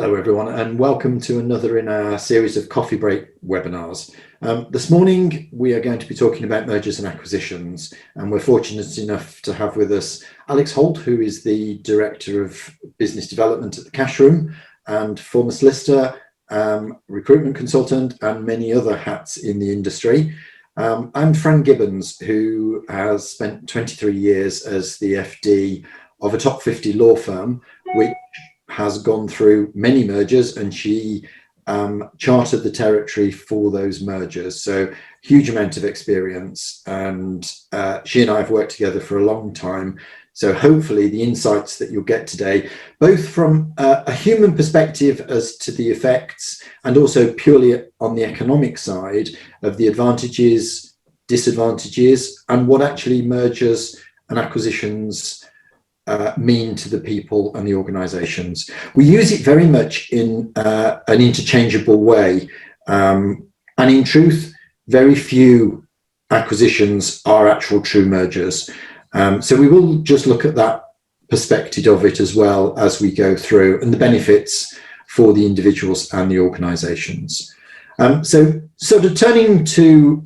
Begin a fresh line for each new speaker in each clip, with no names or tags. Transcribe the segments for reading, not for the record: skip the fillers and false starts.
Hello everyone, and welcome to another in our series of coffee break webinars. This morning we are going to be talking about mergers and acquisitions, and we're fortunate enough to have with us Alex Holt, who is the Director of Business Development at the Cashroom and former solicitor, recruitment consultant and many other hats in the industry. I'm Fran Gibbons, who has spent 23 years as the FD of a top 50 law firm, which has gone through many mergers, and she chartered the territory for those mergers. So huge amount of experience, and she and I have worked together for a long time. So hopefully the insights that you'll get today, both from a human perspective as to the effects and also purely on the economic side of the advantages, disadvantages, and what actually mergers and acquisitions mean to the people and the organizations. We use it very much in an interchangeable way. And in truth, very few acquisitions are actual true mergers. So we will just look at that perspective of it as well as we go through, and the benefits for the individuals and the organizations. So sort of turning to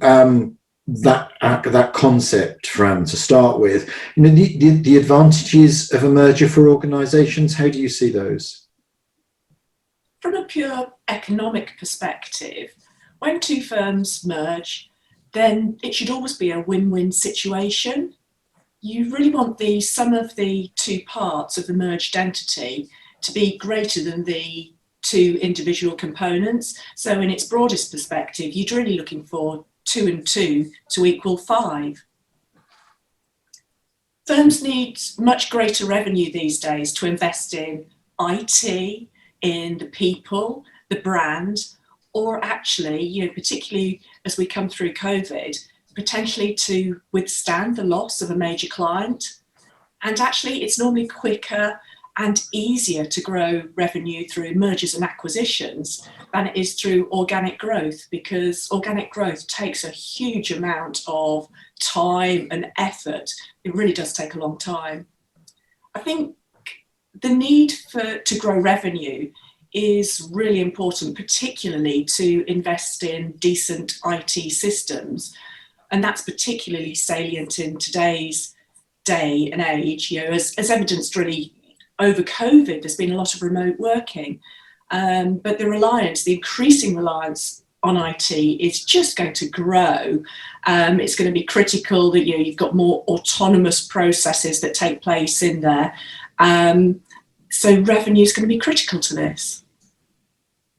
that concept, Fran, to start with, you know, the advantages of a merger for organizations, how do you see those?
From a pure economic perspective, when two firms merge, then it should always be a win-win situation. You really want the sum of the two parts of the merged entity to be greater than the two individual components. So in its broadest perspective, you're really looking for 2 and 2 to equal 5. Firms need much greater revenue these days to invest in IT, in the people, the brand, or actually, you know, particularly as we come through COVID, potentially to withstand the loss of a major client. And actually, it's normally quicker and easier to grow revenue through mergers and acquisitions than it is through organic growth, because organic growth takes a huge amount of time and effort. It really does take a long time. I think the need to grow revenue is really important, particularly to invest in decent IT systems. And that's particularly salient in today's day and age, you know, as evidenced really over COVID. There's been a lot of remote working, but the increasing reliance on IT is just going to grow. It's going to be critical that, you know, you've got more autonomous processes that take place in there. So revenue is going to be critical to this.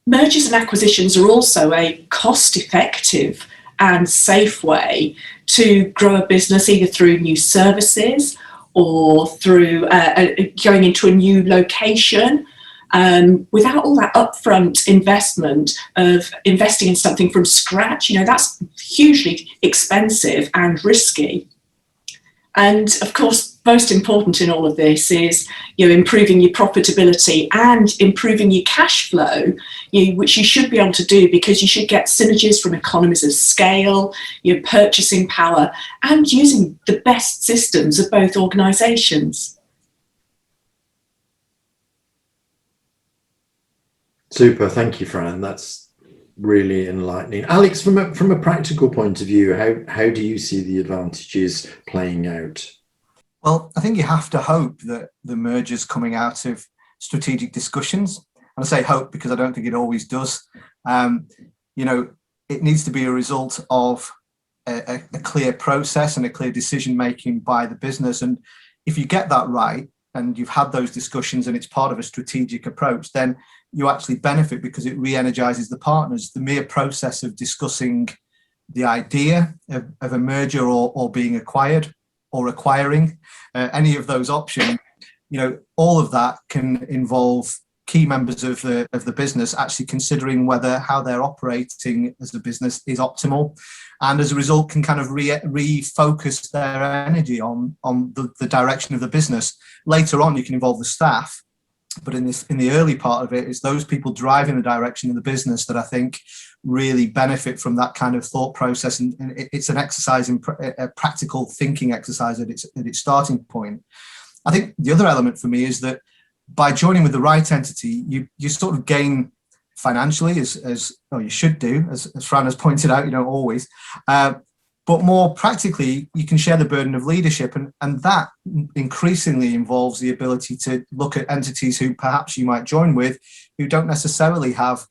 Mergers and acquisitions are also a cost-effective and safe way to grow a business, either through new services or through going into a new location, without all that upfront investment of investing in something from scratch. You know, that's hugely expensive and risky. And of course, most important in all of this is, you know, improving your profitability and improving your cash flow, which you should be able to do because you should get synergies from economies of scale, your purchasing power, and using the best systems of both organisations.
Super, thank you, Fran. That's really enlightening. Alex, from a practical point of view, how do you see the advantages playing out?
Well, I think you have to hope that the merger's coming out of strategic discussions. And I say hope because I don't think it always does. You know, it needs to be a result of a clear process and a clear decision making by the business. And if you get that right and you've had those discussions and it's part of a strategic approach, then you actually benefit because it re-energizes the partners. The mere process of discussing the idea of a merger or being acquired or acquiring any of those options, you know, all of that can involve key members of the business actually considering how they're operating as a business is optimal, and as a result can kind of refocus their energy on the direction of the business. Later on, you can involve the staff, but in the early part of it, it's those people driving the direction of the business that I think really benefit from that kind of thought process, and it's an exercise in a practical thinking exercise at its starting point. I think the other element for me is that by joining with the right entity, you sort of gain financially, as you should do, as Fran has pointed out, you don't always. But more practically, you can share the burden of leadership, and that increasingly involves the ability to look at entities who perhaps you might join with, who don't necessarily have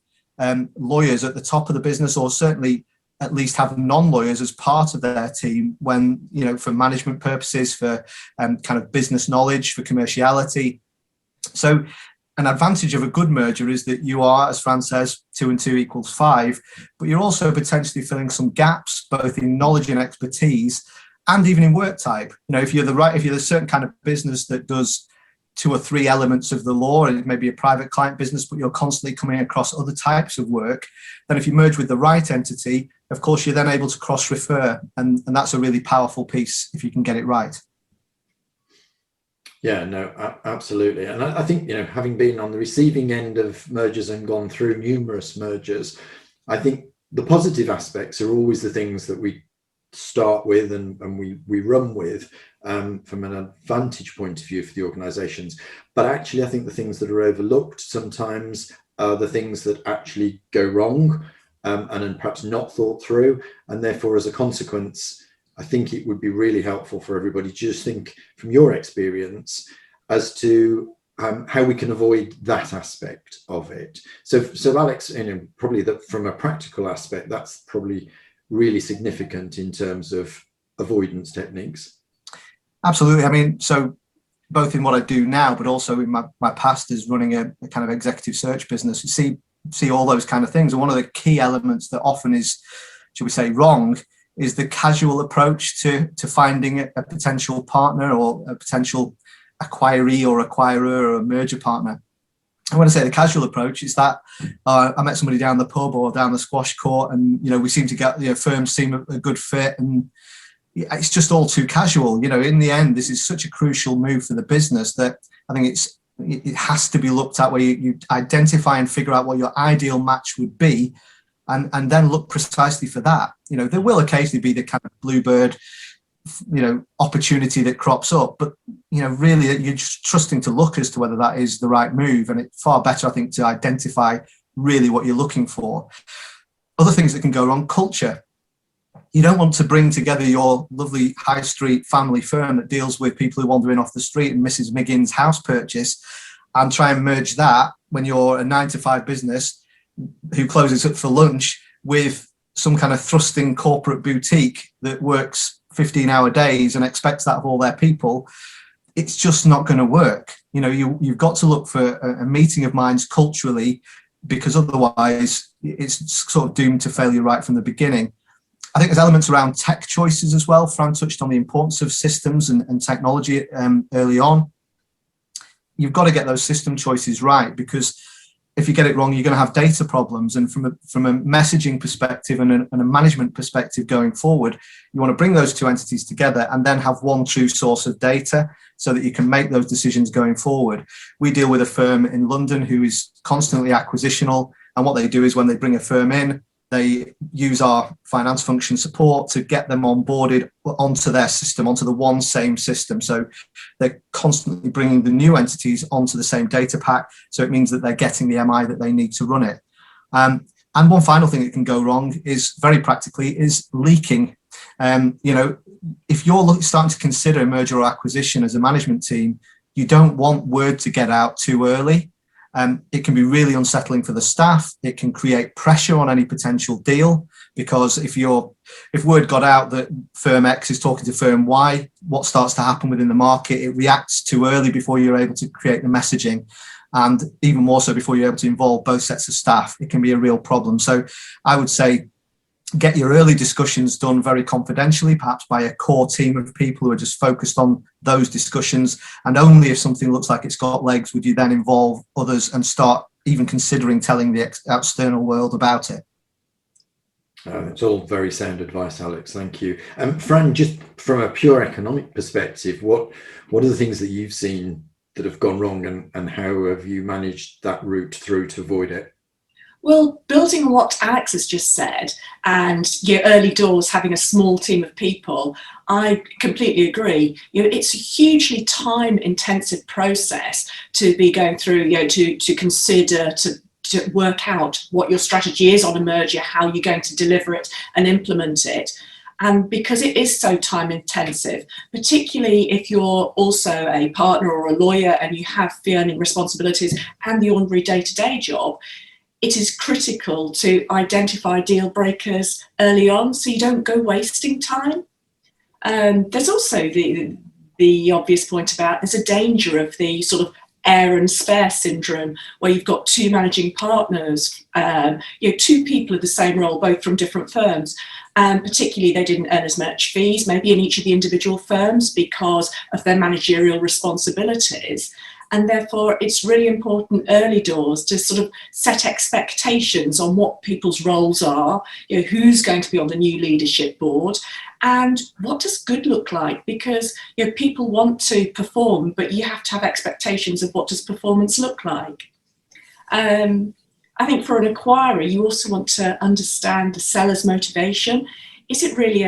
lawyers at the top of the business, or certainly at least have non-lawyers as part of their team when, for management purposes, for kind of business knowledge, for commerciality. So an advantage of a good merger is that you are, as Fran says, 2 and 2 equals 5, but you're also potentially filling some gaps, both in knowledge and expertise, and even in work type. If you're a certain kind of business that does 2 or 3 elements of the law, and it may be a private client business, but you're constantly coming across other types of work, then if you merge with the right entity, of course, you're then able to cross-refer, and that's a really powerful piece if you can get it right.
Yeah, no, absolutely. And I think, having been on the receiving end of mergers and gone through numerous mergers, I think the positive aspects are always the things that we start with and we run with from an advantage point of view for the organizations. But actually, I think the things that are overlooked sometimes are the things that actually go wrong and then perhaps not thought through. And therefore, as a consequence, I think it would be really helpful for everybody to just think from your experience as to how we can avoid that aspect of it. So Alex, probably from a practical aspect, that's probably really significant in terms of avoidance techniques.
Absolutely. I mean, so both in what I do now, but also in my past as running a kind of executive search business, you see all those kind of things. And one of the key elements that often is, should we say, wrong, is the casual approach to finding a potential partner or a potential acquiree or acquirer or a merger partner. And when I say the casual approach, it's that I met somebody down the pub or down the squash court, and we seem to get firms seem a good fit, and it's just all too casual. In the end, this is such a crucial move for the business that I think it has to be looked at, where you identify and figure out what your ideal match would be, and then look precisely for that. There will occasionally be the kind of bluebird, opportunity that crops up, but really you're just trusting to look as to whether that is the right move. And it's far better, I think, to identify really what you're looking for. Other things that can go wrong: culture. You don't want to bring together your lovely high street family firm that deals with people who wander in off the street and Mrs. Miggins' house purchase, and try and merge that when you're a 9-to-5 business who closes up for lunch with some kind of thrusting corporate boutique that works 15-hour days and expects that of all their people. It's just not going to work. You've got to look for a meeting of minds culturally, because otherwise it's sort of doomed to failure right from the beginning. I think there's elements around tech choices as well. Fran touched on the importance of systems and technology early on. You've got to get those system choices right, because if you get it wrong, you're going to have data problems. And from a messaging perspective and a management perspective going forward, you want to bring those two entities together and then have one true source of data so that you can make those decisions going forward. We deal with a firm in London who is constantly acquisitional. And what they do is when they bring a firm in, they use our finance function support to get them onboarded onto their system, onto the one same system. So they're constantly bringing the new entities onto the same data pack. So it means that they're getting the MI that they need to run it. And one final thing that can go wrong is, very practically, is leaking. If you're starting to consider merger or acquisition as a management team, you don't want word to get out too early. It can be really unsettling for the staff. It can create pressure on any potential deal, because if word got out that firm X is talking to firm Y, what starts to happen within the market? It reacts too early before you're able to create the messaging, and even more so before you're able to involve both sets of staff. It can be a real problem. So I would say, get your early discussions done very confidentially, perhaps by a core team of people who are just focused on those discussions. And only if something looks like it's got legs would you then involve others and start even considering telling the external world about it.
It's all very sound advice, Alex. Thank you. Fran, just from a pure economic perspective, what are the things that you've seen that have gone wrong, and how have you managed that route through to avoid it?
Well, building on what Alex has just said, and early doors, having a small team of people, I completely agree. It's a hugely time-intensive process to be going through, to consider, to work out what your strategy is on a merger, how you're going to deliver it and implement it. And because it is so time intensive, particularly if you're also a partner or a lawyer and you have fee earning responsibilities and the ordinary day-to-day job, it is critical to identify deal breakers early on so you don't go wasting time. There's also the obvious point about there's a danger of the sort of heir and spare syndrome, where you've got two managing partners, two people of the same role, both from different firms. And particularly they didn't earn as much fees, maybe in each of the individual firms because of their managerial responsibilities. And therefore it's really important early doors to sort of set expectations on what people's roles are, who's going to be on the new leadership board, and what does good look like? Because people want to perform, but you have to have expectations of what does performance look like. I think for an acquirer, you also want to understand the seller's motivation. Is it really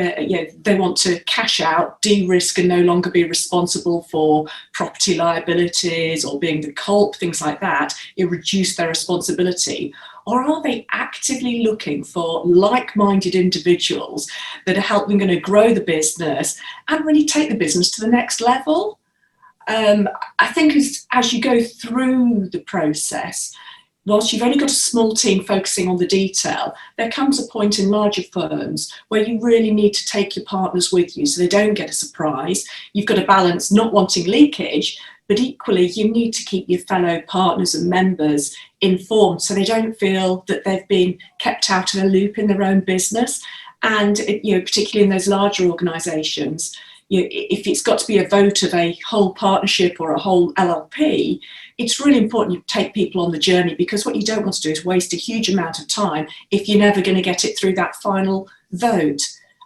they want to cash out, de-risk and no longer be responsible for property liabilities or being the culp, things like that, reduce their responsibility? Or are they actively looking for like-minded individuals that are helping going to grow the business and really take the business to the next level? I think as you go through the process, whilst you've only got a small team focusing on the detail, there comes a point in larger firms where you really need to take your partners with you so they don't get a surprise. You've got to balance not wanting leakage, but equally you need to keep your fellow partners and members informed so they don't feel that they've been kept out of a loop in their own business. And particularly in those larger organisations, if it's got to be a vote of a whole partnership or a whole LLP, it's really important you take people on the journey, because what you don't want to do is waste a huge amount of time if you're never going to get it through that final vote.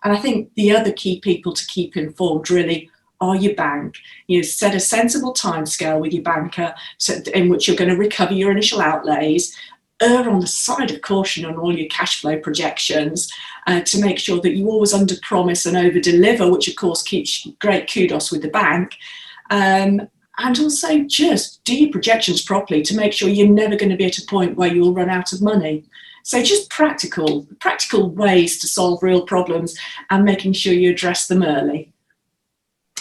And I think the other key people to keep informed really are your bank. Set a sensible timescale with your banker in which you're going to recover your initial outlays. Err on the side of caution on all your cash flow projections to make sure that you always under promise and over deliver, which of course keeps great kudos with the bank. And also just do your projections properly to make sure you're never going to be at a point where you'll run out of money. So just practical ways to solve real problems and making sure you address them early.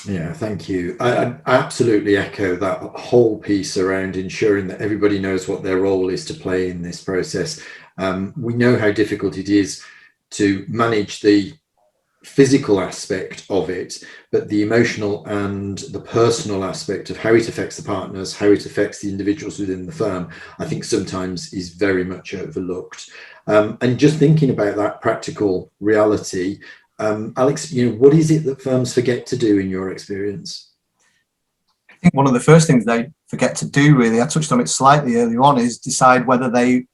Yeah, thank you. I absolutely echo that whole piece around ensuring that everybody knows what their role is to play in this process. We know how difficult it is to manage the physical aspect of it, but the emotional and the personal aspect of how it affects the partners, how it affects the individuals within the firm, I think sometimes is very much overlooked. And just thinking about that practical reality, Alex, what is it that firms forget to do in your experience?
I think one of the first things they forget to do, really, I touched on it slightly earlier on, is decide whether they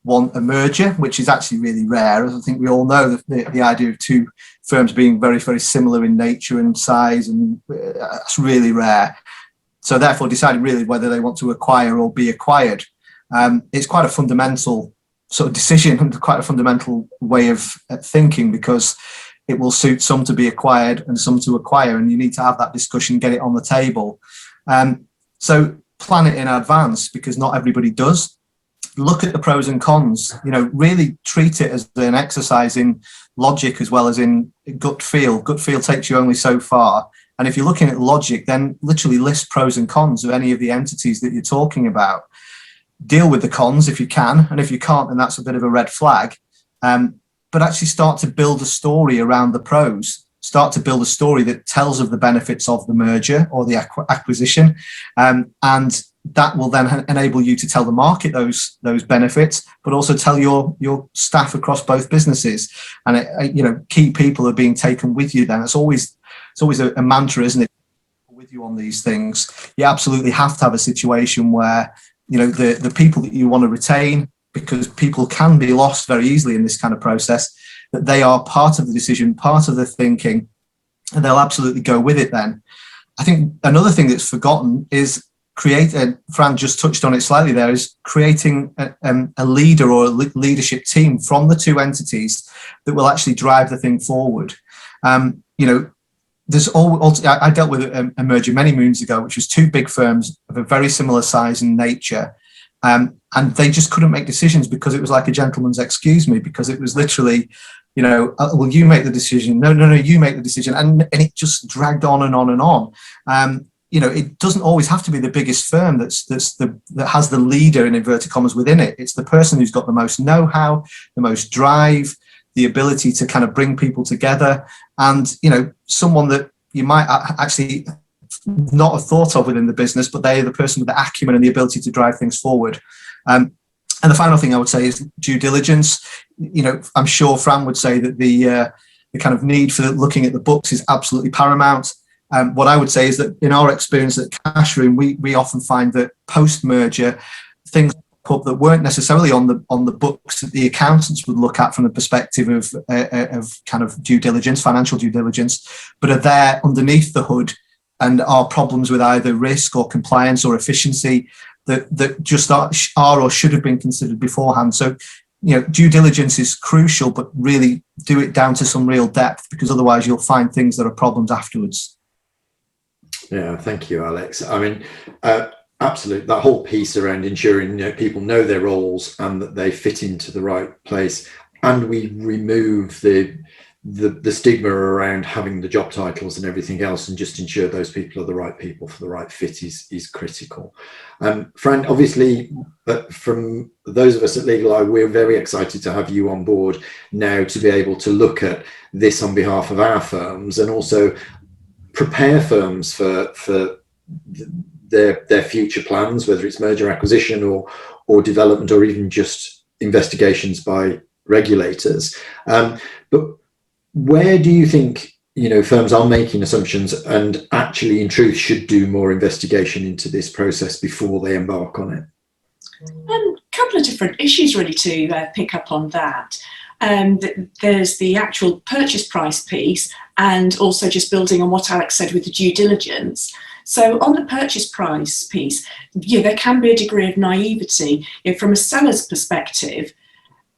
want a merger, which is actually really rare. As I think we all know, the idea of two firms being very, very similar in nature and size, and that's really rare. So therefore, deciding really whether they want to acquire or be acquired. It's quite a fundamental sort of decision and quite a fundamental way of thinking, because it will suit some to be acquired and some to acquire, and you need to have that discussion, get it on the table. So plan it in advance, because not everybody does. Look at the pros and cons, really treat it as an exercise in logic as well as in gut feel. Gut feel takes you only so far. And if you're looking at logic, then literally list pros and cons of any of the entities that you're talking about. Deal with the cons if you can, and if you can't, then that's a bit of a red flag. But actually start to build a story around the pros. Start to build a story that tells of the benefits of the merger or the acquisition, and that will then enable you to tell the market those benefits, but also tell your staff across both businesses. And key people are being taken with you. Then it's always a mantra, isn't it? With you on these things, you absolutely have to have a situation where the people that you want to retain, because people can be lost very easily in this kind of process, that they are part of the decision, part of the thinking, and they'll absolutely go with it then. I think another thing that's forgotten is Fran just touched on it slightly there, is creating a leader or a leadership team from the two entities that will actually drive the thing forward. I dealt with a merger many moons ago, which was two big firms of a very similar size and nature. And they just couldn't make decisions because it was like a gentleman's excuse me, because it was literally, well, you make the decision. No, you make the decision. And it just dragged on and on and on. It doesn't always have to be the biggest firm that has the leader, in inverted commas, within it. It's the person who's got the most know-how, the most drive, the ability to kind of bring people together, and someone that you might actually not have thought of within the business, but they're the person with the acumen and the ability to drive things forward. And the final thing I would say is due diligence. I'm sure Fran would say that the kind of need for looking at the books is absolutely paramount. What I would say is that in our experience at Cashroom, we often find that post-merger things up that weren't necessarily on the books that the accountants would look at from the perspective of kind of due diligence, financial due diligence, but are there underneath the hood and are problems with either risk or compliance or efficiency that just are or should have been considered beforehand. So, due diligence is crucial, but really do it down to some real depth, because otherwise you'll find things that are problems afterwards.
Yeah, thank you, Alex. I mean, absolutely, that whole piece around ensuring people know their roles and that they fit into the right place, and we remove the stigma around having the job titles and everything else, and just ensure those people are the right people for the right fit is critical. Fran, obviously, from those of us at Legal Eye, we're very excited to have you on board now to be able to look at this on behalf of our firms and also prepare firms for their future plans, whether it's merger acquisition or development or even just investigations by regulators. But where do you think firms are making assumptions and actually in truth should do more investigation into this process before they embark on it?
A couple of different issues really to pick up on that. There's the actual purchase price piece, and also just building on what Alex said with the due diligence. So on the purchase price piece, there can be a degree of naivety. From a seller's perspective,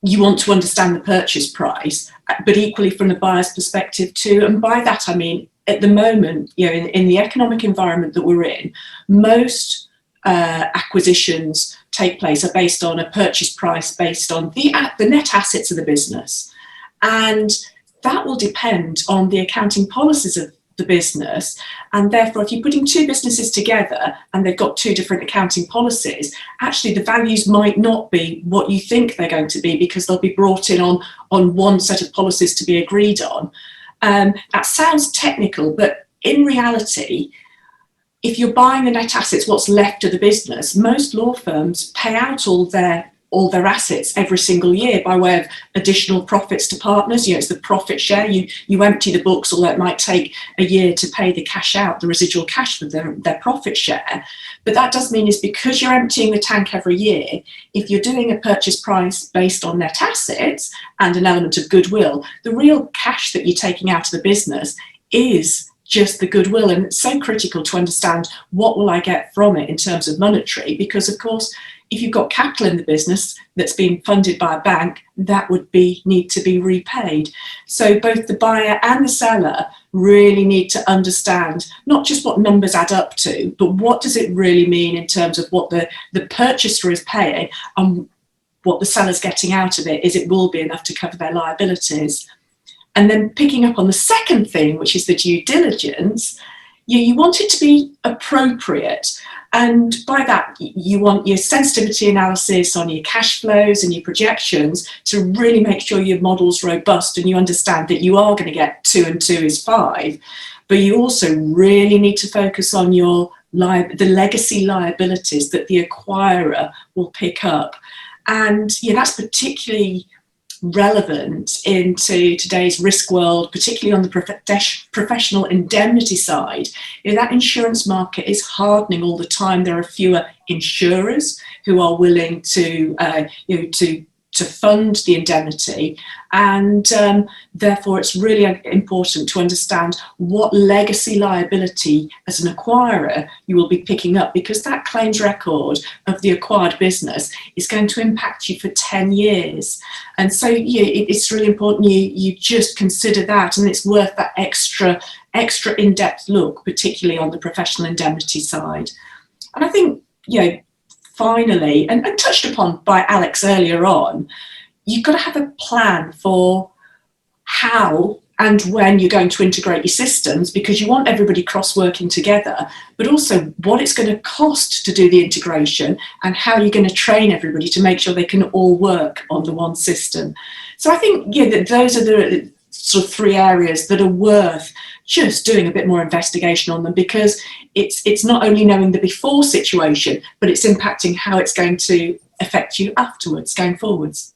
you want to understand the purchase price, but equally from the buyer's perspective too. And by that, I mean, at the moment, in the economic environment that we're in, most acquisitions take place are based on a purchase price based on the net assets of the business. And that will depend on the accounting policies of the business, and therefore if you're putting two businesses together and they've got two different accounting policies, actually the values might not be what you think they're going to be, because they'll be brought in on one set of policies to be agreed on. That sounds technical, but in reality, if you're buying the net assets, what's left of the business, most law firms pay out all their assets every single year by way of additional profits to partners. It's the profit share. You empty the books, although it might take a year to pay the cash out, the residual cash for their profit share. But that does mean is because you're emptying the tank every year, if you're doing a purchase price based on net assets and an element of goodwill, the real cash that you're taking out of the business is just the goodwill. And it's so critical to understand what will I get from it in terms of monetary, because of course, if you've got capital in the business that's being funded by a bank, that would need to be repaid. So both the buyer and the seller really need to understand not just what numbers add up to, but what does it really mean in terms of what the purchaser is paying and what the seller's getting out of it, is it will be enough to cover their liabilities. And then picking up on the second thing, which is the due diligence, you want it to be appropriate. And by that, you want your sensitivity analysis on your cash flows and your projections to really make sure your model's robust and you understand that you are going to get 2 and 2 is 5. But you also really need to focus on the legacy liabilities that the acquirer will pick up. And that's particularly relevant into today's risk world, particularly on the professional indemnity side. That insurance market is hardening all the time. There are fewer insurers who are willing to to fund the indemnity, and therefore it's really important to understand what legacy liability as an acquirer you will be picking up, because that claims record of the acquired business is going to impact you for 10 years. And so it's really important you just consider that, and it's worth that extra in-depth look, particularly on the professional indemnity side. And I think, finally, and touched upon by Alex earlier on, you've got to have a plan for how and when you're going to integrate your systems, because you want everybody cross-working together, but also what it's going to cost to do the integration and how you're going to train everybody to make sure they can all work on the one system. So I think that those are the sort of 3 areas that are worth just doing a bit more investigation on them, because it's not only knowing the before situation, but it's impacting how it's going to affect you afterwards, going forwards.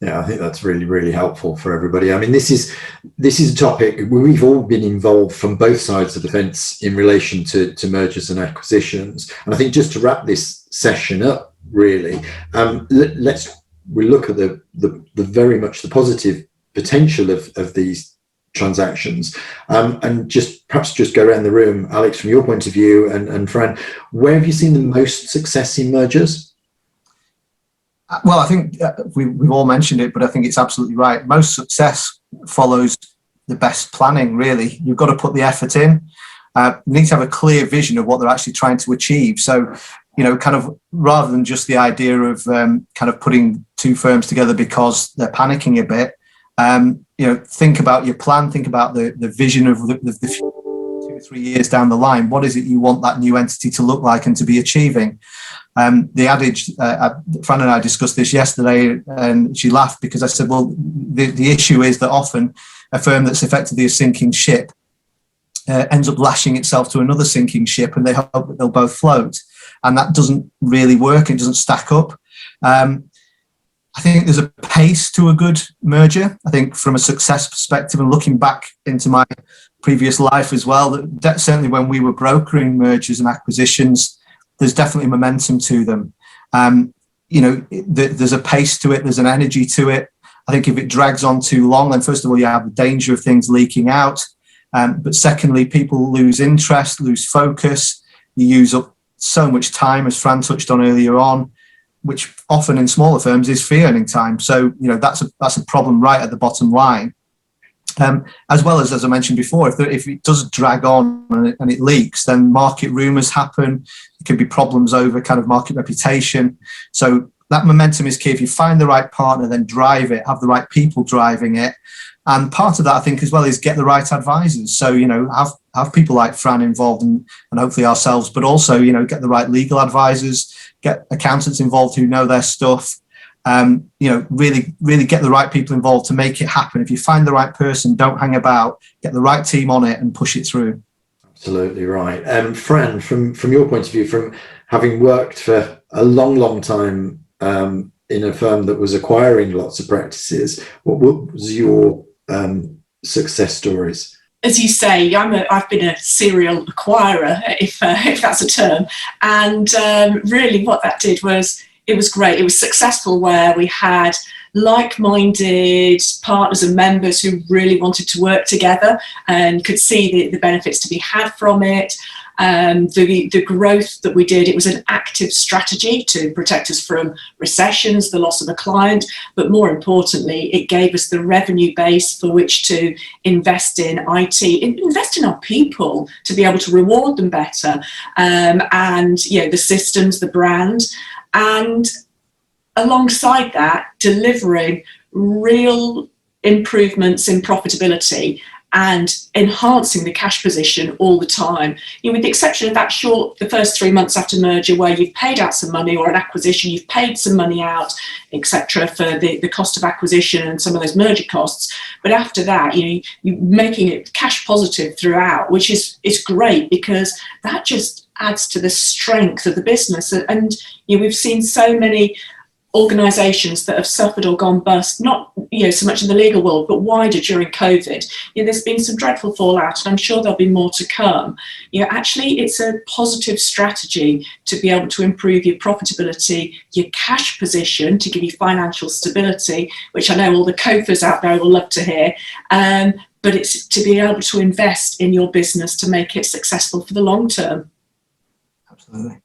Yeah, I think that's really, really helpful for everybody. I mean, this is a topic we've all been involved from both sides of the fence in relation to mergers and acquisitions. And I think just to wrap this session up, really, we look at the very much the positive potential of these transactions, and perhaps just go around the room. Alex, from your point of view, and Fran, where have you seen the most success in mergers?
Well, I think we've all mentioned it, but I think it's absolutely right. Most success follows the best planning, really. You've got to put the effort in. You need to have a clear vision of what they're actually trying to achieve. So, kind of rather than just the idea of kind of putting 2 firms together because they're panicking a bit, think about your plan, think about the vision of the 2 or 3 years down the line. What is it you want that new entity to look like and to be achieving? The adage, Fran and I discussed this yesterday, and she laughed because I said, well, the issue is that often a firm that's effectively a sinking ship ends up lashing itself to another sinking ship, and they hope that they'll both float. And that doesn't really work. It doesn't stack up. I think there's a pace to a good merger. I think from a success perspective, and looking back into my previous life as well, that certainly when we were brokering mergers and acquisitions, there's definitely momentum to them. There's a pace to it. There's an energy to it. I think if it drags on too long, then first of all, you have the danger of things leaking out. But secondly, people lose interest, lose focus. You use up so much time, as Fran touched on earlier on, which often in smaller firms is fee earning time. So, that's a problem right at the bottom line. As well as I mentioned before, if it does drag on and it leaks, then market rumours happen. There can be problems over kind of market reputation. So that momentum is key. If you find the right partner, then drive it, have the right people driving it. And part of that, I think, as well, is get the right advisors. So, have people like Fran involved and hopefully ourselves, but also, get the right legal advisors, get accountants involved who know their stuff. Really get the right people involved to make it happen. If you find the right person, don't hang about, get the right team on it and push it through. Absolutely right.
Fran, from your point of view, from having worked for a long time in a firm that was acquiring lots of practices, what was your success stories?
As you say, I've been a serial acquirer, if that's a term, and really what that did was, it was great. It was successful where we had like-minded partners and members who really wanted to work together and could see the benefits to be had from it. The growth that we did, it was an active strategy to protect us from recessions, the loss of a client, but more importantly, it gave us the revenue base for which to invest in IT, invest in our people to be able to reward them better, and the systems, the brand. And alongside that, delivering real improvements in profitability and enhancing the cash position all the time. With the exception of that the first 3 months after merger, where you've paid out some money, or an acquisition, you've paid some money out, etc., for the cost of acquisition and some of those merger costs. But after that, you're making it cash positive throughout, which is great, because that just adds to the strength of the business. And we've seen so many organisations that have suffered or gone bust, not so much in the legal world, but wider during COVID. There's been some dreadful fallout, and I'm sure there'll be more to come. Actually, it's a positive strategy to be able to improve your profitability, your cash position, to give you financial stability, which I know all the COFAs out there will love to hear. But it's to be able to invest in your business to make it successful for the long term.
Absolutely.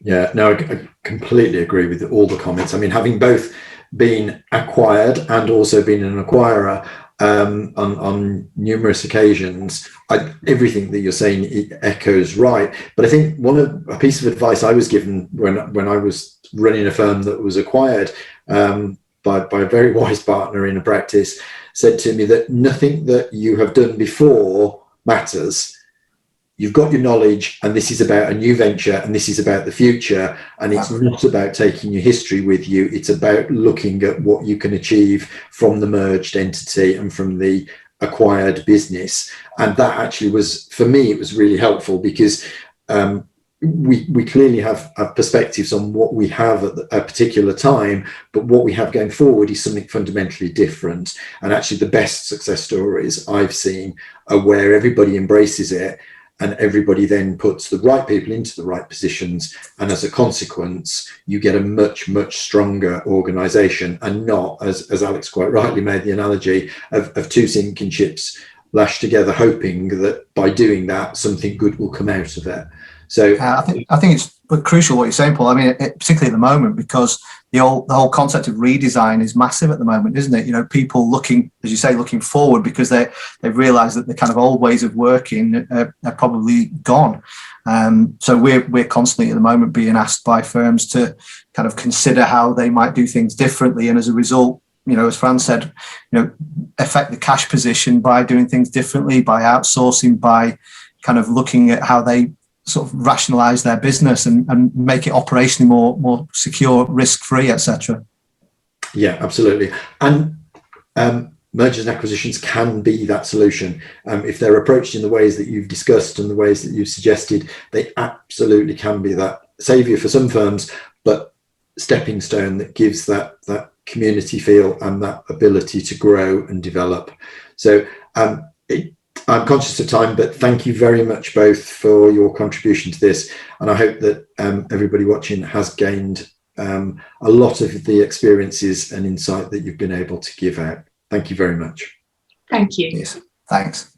Yeah, no, I completely agree with all the comments. I mean, having both been acquired and also been an acquirer on numerous occasions, everything that you're saying, it echoes right. But I think a piece of advice I was given when I was running a firm that was acquired by a very wise partner in a practice, said to me that nothing that you have done before matters. You've got your knowledge, and this is about a new venture, and this is about the future, and it's not about taking your history with you. It's about looking at what you can achieve from the merged entity and from the acquired business. And that actually was, for me, it was really helpful, because we clearly have perspectives on what we have at a particular time, but what we have going forward is something fundamentally different. And actually the best success stories I've seen are where everybody embraces it, and everybody then puts the right people into the right positions, and as a consequence you get a much, much stronger organization, and not, as Alex quite rightly made the analogy of two sinking ships lashed together, hoping that by doing that something good will come out of it. So
I think it's crucial what you're saying, Paul. I mean, particularly at the moment, because the whole concept of redesign is massive at the moment, isn't it? People looking, as you say, looking forward, because they've realised that the kind of old ways of working are probably gone. So we're constantly at the moment being asked by firms to kind of consider how they might do things differently, and as a result, as Fran said, affect the cash position by doing things differently, by outsourcing, by kind of looking at how they sort of rationalize their business and make it operationally more secure, risk-free, etc.
Yeah, absolutely. And mergers and acquisitions can be that solution. If they're approached in the ways that you've discussed and the ways that you've suggested, they absolutely can be that saviour for some firms, but stepping stone that gives that community feel and that ability to grow and develop. So I'm conscious of time, but thank you very much both for your contribution to this. And I hope that everybody watching has gained a lot of the experiences and insight that you've been able to give out. Thank you very much.
Thank you.
Yes, thanks.